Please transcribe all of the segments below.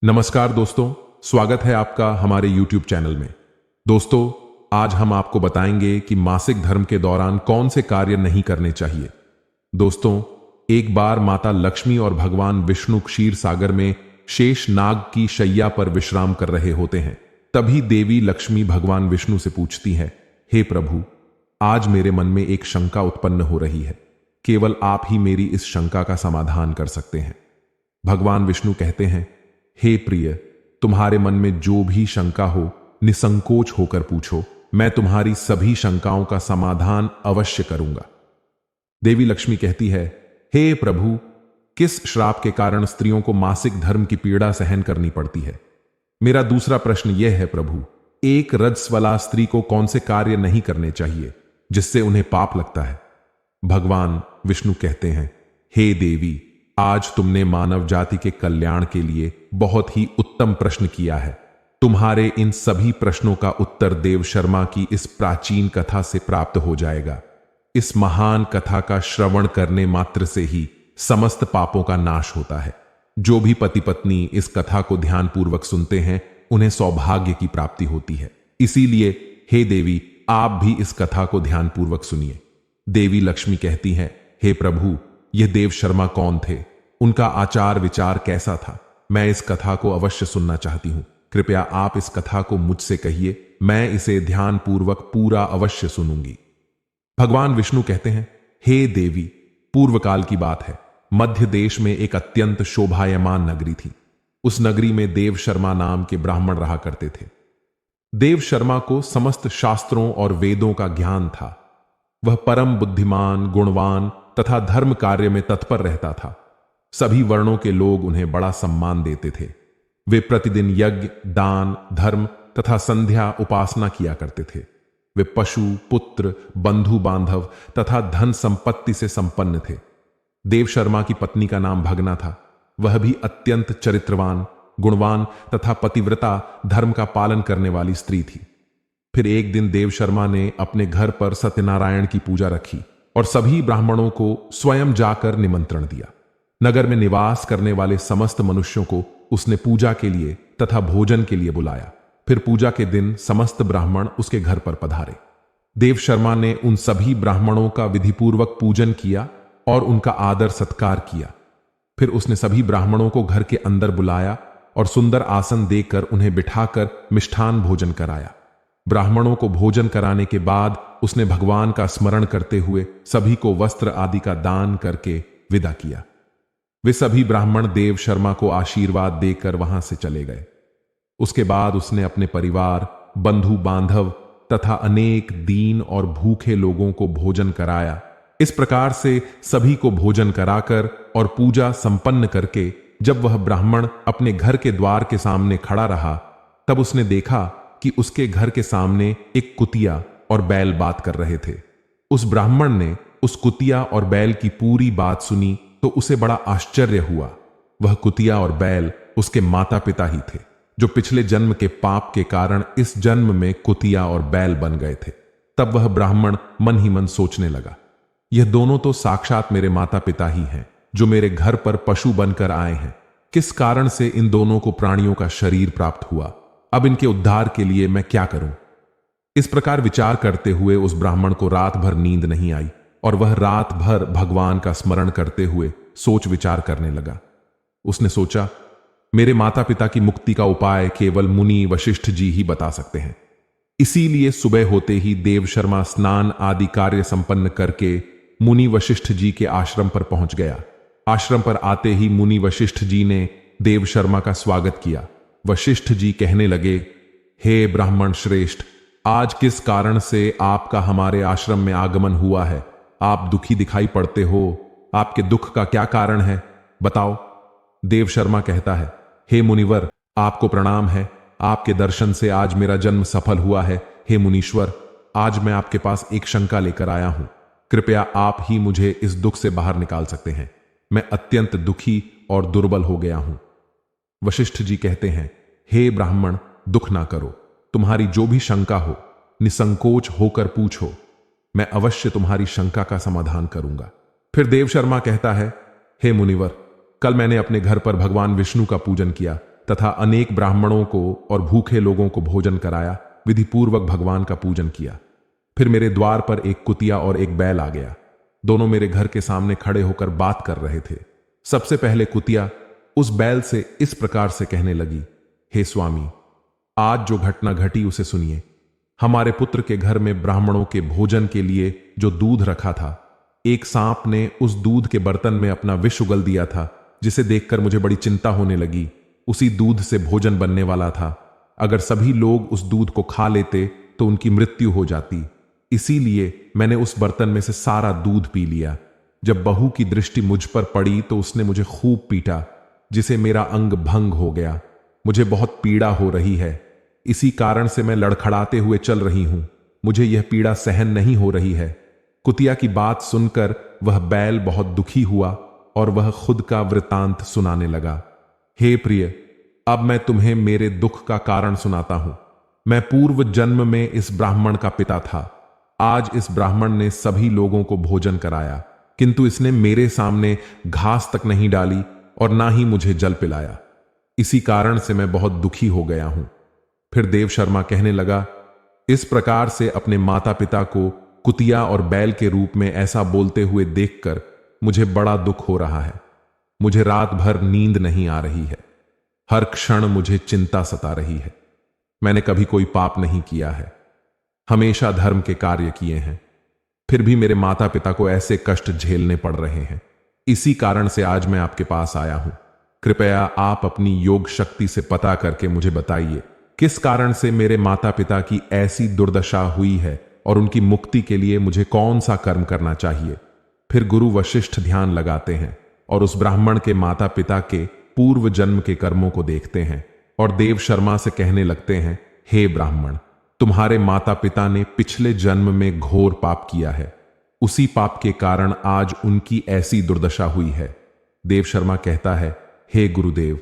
नमस्कार दोस्तों, स्वागत है आपका हमारे YouTube चैनल में। दोस्तों, आज हम आपको बताएंगे कि मासिक धर्म के दौरान कौन से कार्य नहीं करने चाहिए। दोस्तों, एक बार माता लक्ष्मी और भगवान विष्णु क्षीर सागर में शेष नाग की शैया पर विश्राम कर रहे होते हैं। तभी देवी लक्ष्मी भगवान विष्णु से पूछती है, हे प्रभु, आज मेरे मन में एक शंका उत्पन्न हो रही है। केवल आप ही मेरी इस शंका का समाधान कर सकते हैं। भगवान विष्णु कहते हैं, हे प्रिय, तुम्हारे मन में जो भी शंका हो निसंकोच होकर पूछो, मैं तुम्हारी सभी शंकाओं का समाधान अवश्य करूंगा। देवी लक्ष्मी कहती है, हे प्रभु, किस श्राप के कारण स्त्रियों को मासिक धर्म की पीड़ा सहन करनी पड़ती है? मेरा दूसरा प्रश्न यह है प्रभु, एक रजस्वला स्त्री को कौन से कार्य नहीं करने चाहिए जिससे उन्हें पाप लगता है? भगवान विष्णु कहते हैं, हे देवी, आज तुमने मानव जाति के कल्याण के लिए बहुत ही उत्तम प्रश्न किया है। तुम्हारे इन सभी प्रश्नों का उत्तर देव शर्मा की इस प्राचीन कथा से प्राप्त हो जाएगा। इस महान कथा का श्रवण करने मात्र से ही समस्त पापों का नाश होता है। जो भी पति पत्नी इस कथा को ध्यानपूर्वक सुनते हैं, उन्हें सौभाग्य की प्राप्ति होती है। इसीलिए हे देवी, आप भी इस कथा को ध्यानपूर्वक सुनिए। देवी लक्ष्मी कहती हैं, हे प्रभु, यह देव शर्मा कौन थे? उनका आचार विचार कैसा था? मैं इस कथा को अवश्य सुनना चाहती हूं। कृपया आप इस कथा को मुझसे कहिए, मैं इसे ध्यानपूर्वक पूरा अवश्य सुनूंगी। भगवान विष्णु कहते हैं, हे देवी, पूर्व काल की बात है। मध्य देश में एक अत्यंत शोभायमान नगरी थी। उस नगरी में देव शर्मा नाम के ब्राह्मण रहा करते थे। देव शर्मा को समस्त शास्त्रों और वेदों का ज्ञान था। वह परम बुद्धिमान, गुणवान तथा धर्म कार्य में तत्पर रहता था। सभी वर्णों के लोग उन्हें बड़ा सम्मान देते थे। वे प्रतिदिन यज्ञ, दान, धर्म तथा संध्या उपासना किया करते थे। वे पशु, पुत्र, बंधु बांधव तथा धन संपत्ति से संपन्न थे। देव शर्मा की पत्नी का नाम भगना था। वह भी अत्यंत चरित्रवान, गुणवान तथा पतिव्रता, धर्म का पालन करने वाली स्त्री थी। फिर एक दिन देव शर्मा ने अपने घर पर सत्यनारायण की पूजा रखी और सभी ब्राह्मणों को स्वयं जाकर निमंत्रण दिया। नगर में निवास करने वाले समस्त मनुष्यों को उसने पूजा के लिए तथा भोजन के लिए बुलाया। फिर पूजा के दिन समस्त ब्राह्मण उसके घर पर पधारे। देव शर्मा ने उन सभी ब्राह्मणों का विधिपूर्वक पूजन किया और उनका आदर सत्कार किया। फिर उसने सभी ब्राह्मणों को घर के अंदर बुलाया और सुंदर आसन देकर उन्हें बिठाकर मिष्ठान भोजन कराया। ब्राह्मणों को भोजन कराने के बाद उसने भगवान का स्मरण करते हुए सभी को वस्त्र आदि का दान करके विदा किया। वे सभी ब्राह्मण देव शर्मा को आशीर्वाद देकर वहां से चले गए। उसके बाद उसने अपने परिवार, बंधु बांधव तथा अनेक दीन और भूखे लोगों को भोजन कराया। इस प्रकार से सभी को भोजन कराकर और पूजा संपन्न करके जब वह ब्राह्मण अपने घर के द्वार के सामने खड़ा रहा, तब उसने देखा कि उसके घर के सामने एक कुतिया और बैल बात कर रहे थे। उस ब्राह्मण ने उस कुतिया और बैल की पूरी बात सुनी तो उसे बड़ा आश्चर्य हुआ। वह कुतिया और बैल उसके माता पिता ही थे, जो पिछले जन्म के पाप के कारण इस जन्म में कुतिया और बैल बन गए थे। तब वह ब्राह्मण मन ही मन सोचने लगा, यह दोनों तो साक्षात मेरे माता पिता ही हैं, जो मेरे घर पर पशु बनकर आए हैं। किस कारण से इन दोनों को प्राणियों का शरीर प्राप्त हुआ? अब इनके उद्धार के लिए मैं क्या करूं? इस प्रकार विचार करते हुए उस ब्राह्मण को रात भर नींद नहीं आई और वह रात भर भगवान का स्मरण करते हुए सोच विचार करने लगा। उसने सोचा, मेरे माता पिता की मुक्ति का उपाय केवल मुनि वशिष्ठ जी ही बता सकते हैं। इसीलिए सुबह होते ही देव शर्मा स्नान आदि कार्य संपन्न करके मुनि वशिष्ठ जी के आश्रम पर पहुंच गया। आश्रम पर आते ही मुनि वशिष्ठ जी ने देव शर्मा का स्वागत किया। वशिष्ठ जी कहने लगे, हे ब्राह्मण श्रेष्ठ, आज किस कारण से आपका हमारे आश्रम में आगमन हुआ है? आप दुखी दिखाई पड़ते हो। आपके दुख का क्या कारण है, बताओ। देव शर्मा कहता है, हे मुनिवर, आपको प्रणाम है। आपके दर्शन से आज मेरा जन्म सफल हुआ है। हे मुनीश्वर, आज मैं आपके पास एक शंका लेकर आया हूं। कृपया आप ही मुझे इस दुख से बाहर निकाल सकते हैं। मैं अत्यंत दुखी और दुर्बल हो गया हूं। वशिष्ठ जी कहते हैं, हे ब्राह्मण, दुख ना करो। तुम्हारी जो भी शंका हो निसंकोच होकर पूछो, मैं अवश्य तुम्हारी शंका का समाधान करूंगा। फिर देव शर्मा कहता है, हे मुनिवर, कल मैंने अपने घर पर भगवान विष्णु का पूजन किया तथा अनेक ब्राह्मणों को और भूखे लोगों को भोजन कराया, विधिपूर्वक भगवान का पूजन किया। फिर मेरे द्वार पर एक कुतिया और एक बैल आ गया। दोनों मेरे घर के सामने खड़े होकर बात कर रहे थे। सबसे पहले कुतिया उस बैल से इस प्रकार से कहने लगी, हे स्वामी, आज जो घटना घटी उसे सुनिए। हमारे पुत्र के घर में ब्राह्मणों के भोजन के लिए जो दूध रखा था, एक सांप ने उस दूध के बर्तन में अपना विष उगल दिया था, जिसे देखकर मुझे बड़ी चिंता होने लगी। उसी दूध से भोजन बनने वाला था। अगर सभी लोग उस दूध को खा लेते तो उनकी मृत्यु हो जाती। इसीलिए मैंने उस बर्तन में से सारा दूध पी लिया। जब बहू की दृष्टि मुझ पर पड़ी तो उसने मुझे खूब पीटा, जिसे मेरा अंग भंग हो गया। मुझे बहुत पीड़ा हो रही है। इसी कारण से मैं लड़खड़ाते हुए चल रही हूं। मुझे यह पीड़ा सहन नहीं हो रही है। कुतिया की बात सुनकर वह बैल बहुत दुखी हुआ और वह खुद का वृतांत सुनाने लगा। हे प्रिय, अब मैं तुम्हें मेरे दुख का कारण सुनाता हूं। मैं पूर्व जन्म में इस ब्राह्मण का पिता था। आज इस ब्राह्मण ने सभी लोगों को भोजन कराया, किंतु इसने मेरे सामने घास तक नहीं डाली और ना ही मुझे जल पिलाया। इसी कारण से मैं बहुत दुखी हो गया हूं। फिर देव शर्मा कहने लगा, इस प्रकार से अपने माता पिता को कुतिया और बैल के रूप में ऐसा बोलते हुए देखकर मुझे बड़ा दुख हो रहा है। मुझे रात भर नींद नहीं आ रही है। हर क्षण मुझे चिंता सता रही है। मैंने कभी कोई पाप नहीं किया है, हमेशा धर्म के कार्य किए हैं, फिर भी मेरे माता पिता को ऐसे कष्ट झेलने पड़ रहे हैं। इसी कारण से आज मैं आपके पास आया हूं। कृपया आप अपनी योग शक्ति से पता करके मुझे बताइए, किस कारण से मेरे माता पिता की ऐसी दुर्दशा हुई है और उनकी मुक्ति के लिए मुझे कौन सा कर्म करना चाहिए। फिर गुरु वशिष्ठ ध्यान लगाते हैं और उस ब्राह्मण के माता पिता के पूर्व जन्म के कर्मों को देखते हैं और देव शर्मा से कहने लगते हैं, हे ब्राह्मण, तुम्हारे माता पिता ने पिछले जन्म में घोर पाप किया है। उसी पाप के कारण आज उनकी ऐसी दुर्दशा हुई है। देव शर्मा कहता है, हे गुरुदेव,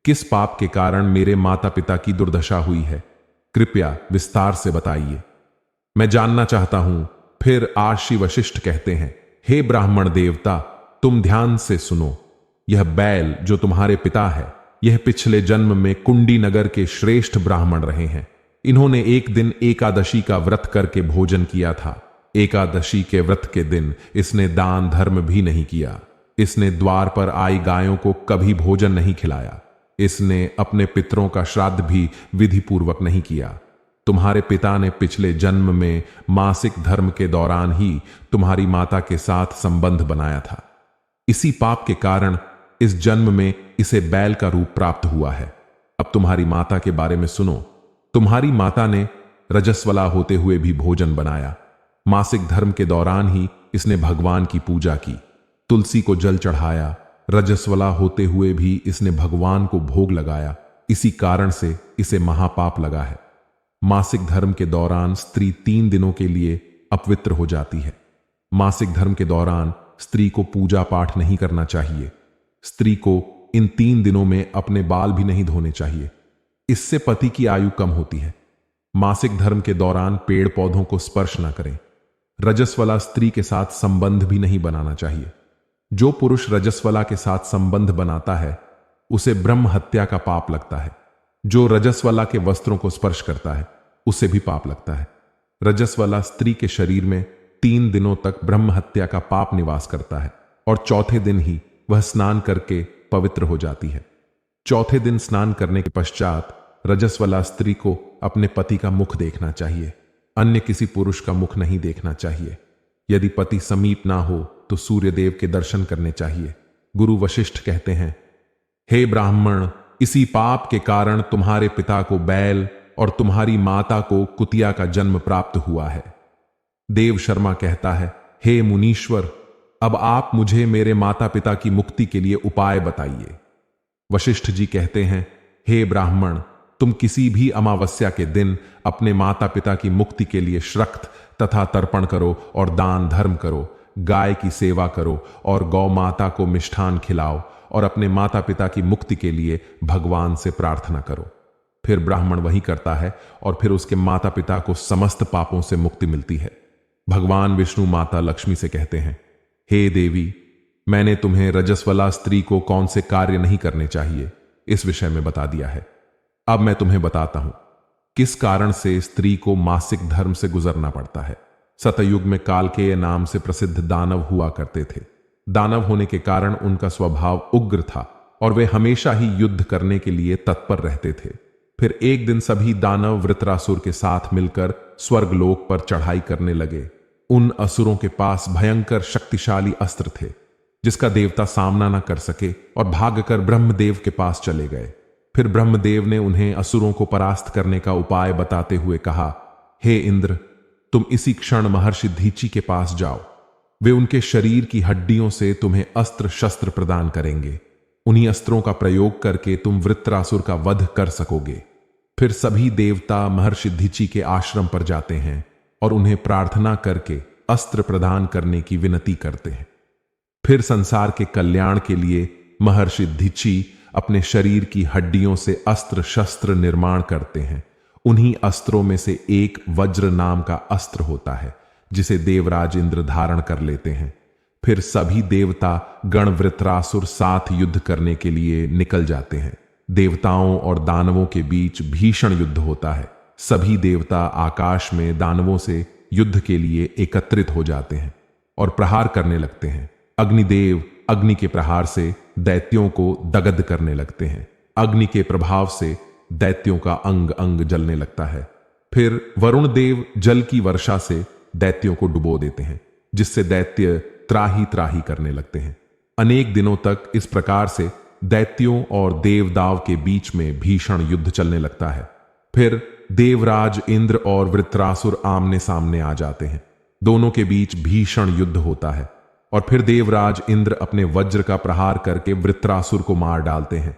किस पाप के कारण मेरे माता पिता की दुर्दशा हुई है, कृपया विस्तार से बताइए, मैं जानना चाहता हूं। फिर आशी वशिष्ठ कहते हैं, हे ब्राह्मण देवता, तुम ध्यान से सुनो। यह बैल जो तुम्हारे पिता है, यह पिछले जन्म में कुंडी नगर के श्रेष्ठ ब्राह्मण रहे हैं। इन्होंने एक दिन एकादशी का व्रत करके भोजन किया था। एकादशी के व्रत के दिन इसने दान धर्म भी नहीं किया। इसने द्वार पर आई गायों को कभी भोजन नहीं खिलाया। इसने अपने पितरों का श्राद्ध भी विधि पूर्वक नहीं किया। तुम्हारे पिता ने पिछले जन्म में मासिक धर्म के दौरान ही तुम्हारी माता के साथ संबंध बनाया था। इसी पाप के कारण इस जन्म में इसे बैल का रूप प्राप्त हुआ है। अब तुम्हारी माता के बारे में सुनो। तुम्हारी माता ने रजस्वला होते हुए भी भोजन बनाया। मासिक धर्म के दौरान ही इसने भगवान की पूजा की, तुलसी को जल चढ़ाया। रजस्वला होते हुए भी इसने भगवान को भोग लगाया। इसी कारण से इसे महापाप लगा है। मासिक धर्म के दौरान स्त्री 3 दिनों के लिए अपवित्र हो जाती है। मासिक धर्म के दौरान स्त्री को पूजा पाठ नहीं करना चाहिए। स्त्री को इन 3 दिनों में अपने बाल भी नहीं धोने चाहिए। इससे पति की आयु कम होती है। मासिक धर्म के दौरान पेड़ पौधों को स्पर्श न करें। रजस्वला स्त्री के साथ संबंध भी नहीं बनाना चाहिए। जो पुरुष रजस्वला के साथ संबंध बनाता है उसे ब्रह्म हत्या का पाप लगता है। जो रजस्वला के वस्त्रों को स्पर्श करता है उसे भी पाप लगता है। रजस्वला स्त्री के शरीर में 3 दिनों तक ब्रह्म हत्या का पाप निवास करता है और चौथे दिन ही वह स्नान करके पवित्र हो जाती है। चौथे दिन स्नान करने के पश्चात रजस्वला स्त्री को अपने पति का मुख देखना चाहिए। अन्य किसी पुरुष का मुख नहीं देखना चाहिए। यदि पति समीप ना हो तो सूर्यदेव के दर्शन करने चाहिए। गुरु वशिष्ठ कहते हैं, हे ब्राह्मण, इसी पाप के कारण तुम्हारे पिता को बैल और तुम्हारी माता को कुतिया का जन्म प्राप्त हुआ है। देव शर्मा कहता है, हे मुनीश्वर, अब आप मुझे मेरे माता पिता की मुक्ति के लिए उपाय बताइए। वशिष्ठ जी कहते हैं, हे ब्राह्मण, तुम किसी भी अमावस्या के दिन अपने माता पिता की मुक्ति के लिए श्रक्त तथा तर्पण करो और दान धर्म करो। गाय की सेवा करो और गौ माता को मिष्ठान खिलाओ और अपने माता पिता की मुक्ति के लिए भगवान से प्रार्थना करो। फिर ब्राह्मण वही करता है और फिर उसके माता पिता को समस्त पापों से मुक्ति मिलती है। भगवान विष्णु माता लक्ष्मी से कहते हैं, हे देवी, मैंने तुम्हें रजस्वला स्त्री को कौन से कार्य नहीं करने चाहिए, इस विषय में बता दिया है। अब मैं तुम्हें बताता हूं किस कारण से स्त्री को मासिक धर्म से गुजरना पड़ता है। सतयुग में कालकेय नाम से प्रसिद्ध दानव हुआ करते थे। दानव होने के कारण उनका स्वभाव उग्र था और वे हमेशा ही युद्ध करने के लिए तत्पर रहते थे। फिर एक दिन सभी दानव वृत्रासुर के साथ मिलकर स्वर्गलोक पर चढ़ाई करने लगे। उन असुरों के पास भयंकर शक्तिशाली अस्त्र थे जिसका देवता सामना न कर सके और भागकर ब्रह्मदेव के पास चले गए। फिर ब्रह्मदेव ने उन्हें असुरों को परास्त करने का उपाय बताते हुए कहा, हे इंद्र, तुम इसी क्षण महर्षि दीची के पास जाओ। वे उनके शरीर की हड्डियों से तुम्हें अस्त्र शस्त्र प्रदान करेंगे। उन्हीं अस्त्रों का प्रयोग करके तुम वृत्रासुर का वध कर सकोगे। फिर सभी देवता महर्षि दीची के आश्रम पर जाते हैं और उन्हें प्रार्थना करके अस्त्र प्रदान करने की विनती करते हैं। फिर संसार के कल्याण के लिए महर्षि दीची अपने शरीर की हड्डियों से अस्त्र शस्त्र निर्माण करते हैं। उन्हीं अस्त्रों में से एक वज्र नाम का अस्त्र होता है जिसे देवराज इंद्र धारण कर लेते हैं। फिर सभी देवता गण वृत्रासुर साथ युद्ध करने के लिए निकल जाते हैं। देवताओं और दानवों के बीच भीषण युद्ध होता है। सभी देवता आकाश में दानवों से युद्ध के लिए एकत्रित हो जाते हैं और प्रहार करने लगते हैं। अग्निदेव अग्नि के प्रहार से दैत्यों को दग्ध करने लगते हैं। अग्नि के प्रभाव से दैत्यों का अंग अंग जलने लगता है। फिर वरुण देव जल की वर्षा से दैत्यों को डुबो देते हैं जिससे दैत्य त्राही त्राही करने लगते हैं। अनेक दिनों तक इस प्रकार से दैत्यों और देवदाव के बीच में भीषण युद्ध चलने लगता है। फिर देवराज इंद्र और वृत्रासुर आमने सामने आ जाते हैं। दोनों के बीच भीषण युद्ध होता है और फिर देवराज इंद्र अपने वज्र का प्रहार करके वृत्रासुर को मार डालते हैं।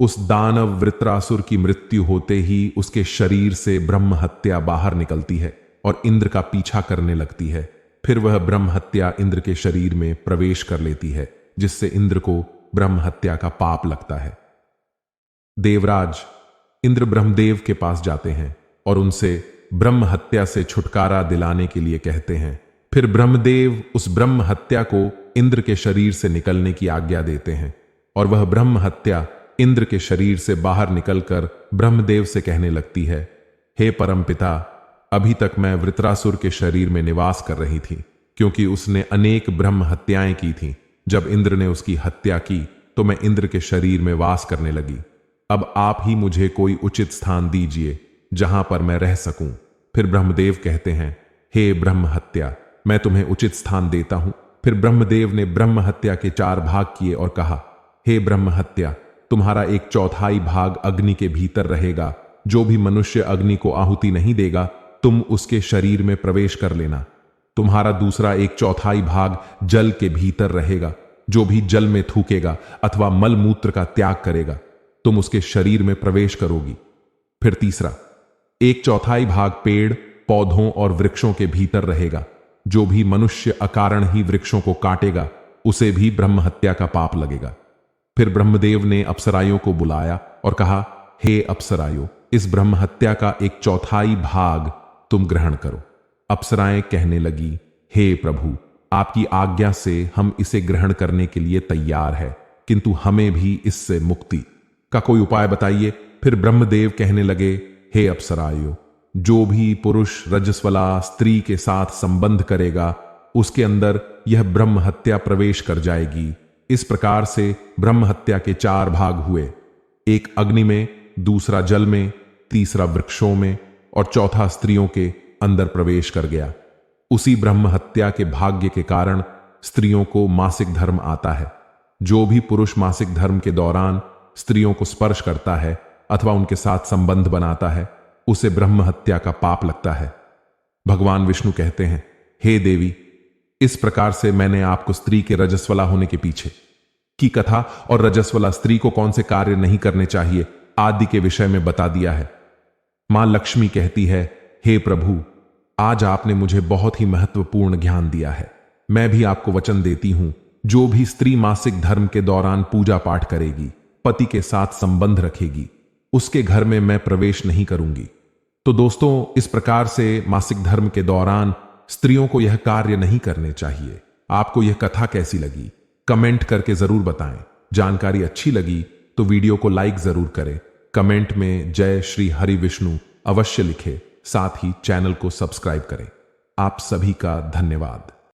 उस दानव वृत्रासुर की मृत्यु होते ही उसके शरीर से ब्रह्म हत्या बाहर निकलती है और इंद्र का पीछा करने लगती है। फिर वह ब्रह्म हत्या इंद्र के शरीर में प्रवेश कर लेती है जिससे इंद्र को ब्रह्म हत्या का पाप लगता है। देवराज इंद्र ब्रह्मदेव के पास जाते हैं और उनसे ब्रह्म हत्या से छुटकारा दिलाने के लिए कहते हैं। फिर ब्रह्मदेव उस ब्रह्म हत्या को इंद्र के शरीर से निकलने की आज्ञा देते हैं और वह ब्रह्म हत्या इंद्र के शरीर से बाहर निकलकर ब्रह्मदेव से कहने लगती है, हे परमपिता, अभी तक मैं वृत्रासुर के शरीर में निवास कर रही थी क्योंकि उसने अनेक ब्रह्म हत्याएं की थीं। जब इंद्र ने उसकी हत्या की तो मैं इंद्र के शरीर में वास करने लगी। अब आप ही मुझे कोई उचित स्थान दीजिए जहां पर मैं रह सकूं। फिर ब्रह्मदेव कहते हैं, हे ब्रह्म हत्या, मैं तुम्हें उचित स्थान देता हूं। फिर ब्रह्मदेव ने ब्रह्म हत्या के 4 भाग किए और कहा, हे ब्रह्म हत्या, तुम्हारा 1/4 भाग अग्नि के भीतर रहेगा। जो भी मनुष्य अग्नि को आहुति नहीं देगा तुम उसके शरीर में प्रवेश कर लेना। तुम्हारा दूसरा 1/4 भाग जल के भीतर रहेगा। जो भी जल में थूकेगा अथवा मल मूत्र का त्याग करेगा तुम उसके शरीर में प्रवेश करोगी। फिर तीसरा 1/4 भाग पेड़ पौधों और वृक्षों के भीतर रहेगा। जो भी मनुष्य अकारण ही वृक्षों को काटेगा उसे भी ब्रह्म हत्या का पाप लगेगा। फिर ब्रह्मदेव ने अप्सरायों को बुलाया और कहा, हे अप्सरायों, इस ब्रह्म हत्या का 1/4 भाग तुम ग्रहण करो। अप्सराएं कहने लगी, हे प्रभु, आपकी आज्ञा से हम इसे ग्रहण करने के लिए तैयार है, किंतु हमें भी इससे मुक्ति का कोई उपाय बताइए। फिर ब्रह्मदेव कहने लगे, हे अप्सरायों, जो भी पुरुष रजस्वला स्त्री के साथ संबंध करेगा उसके अंदर यह ब्रह्म हत्या प्रवेश कर जाएगी। इस प्रकार से ब्रह्म हत्या के 4 भाग हुए, एक अग्नि में, दूसरा जल में, तीसरा वृक्षों में और चौथा स्त्रियों के अंदर प्रवेश कर गया। उसी ब्रह्म हत्या के भाग्य के कारण स्त्रियों को मासिक धर्म आता है। जो भी पुरुष मासिक धर्म के दौरान स्त्रियों को स्पर्श करता है अथवा उनके साथ संबंध बनाता है उसे ब्रह्म हत्या का पाप लगता है। भगवान विष्णु कहते हैं, हे देवी, इस प्रकार से मैंने आपको स्त्री के रजस्वला होने के पीछे की कथा और रजस्वला स्त्री को कौन से कार्य नहीं करने चाहिए आदि के विषय में बता दिया है। मां लक्ष्मी कहती है, हे प्रभु, आज आपने मुझे बहुत ही महत्वपूर्ण ज्ञान दिया है। मैं भी आपको वचन देती हूं, जो भी स्त्री मासिक धर्म के दौरान पूजा पाठ करेगी, पति के साथ संबंध रखेगी, उसके घर में मैं प्रवेश नहीं करूंगी। तो दोस्तों, इस प्रकार से मासिक धर्म के दौरान स्त्रियों को यह कार्य नहीं करने चाहिए। आपको यह कथा कैसी लगी कमेंट करके जरूर बताएं। जानकारी अच्छी लगी तो वीडियो को लाइक जरूर करें, कमेंट में जय श्री हरि विष्णु अवश्य लिखें, साथ ही चैनल को सब्सक्राइब करें। आप सभी का धन्यवाद।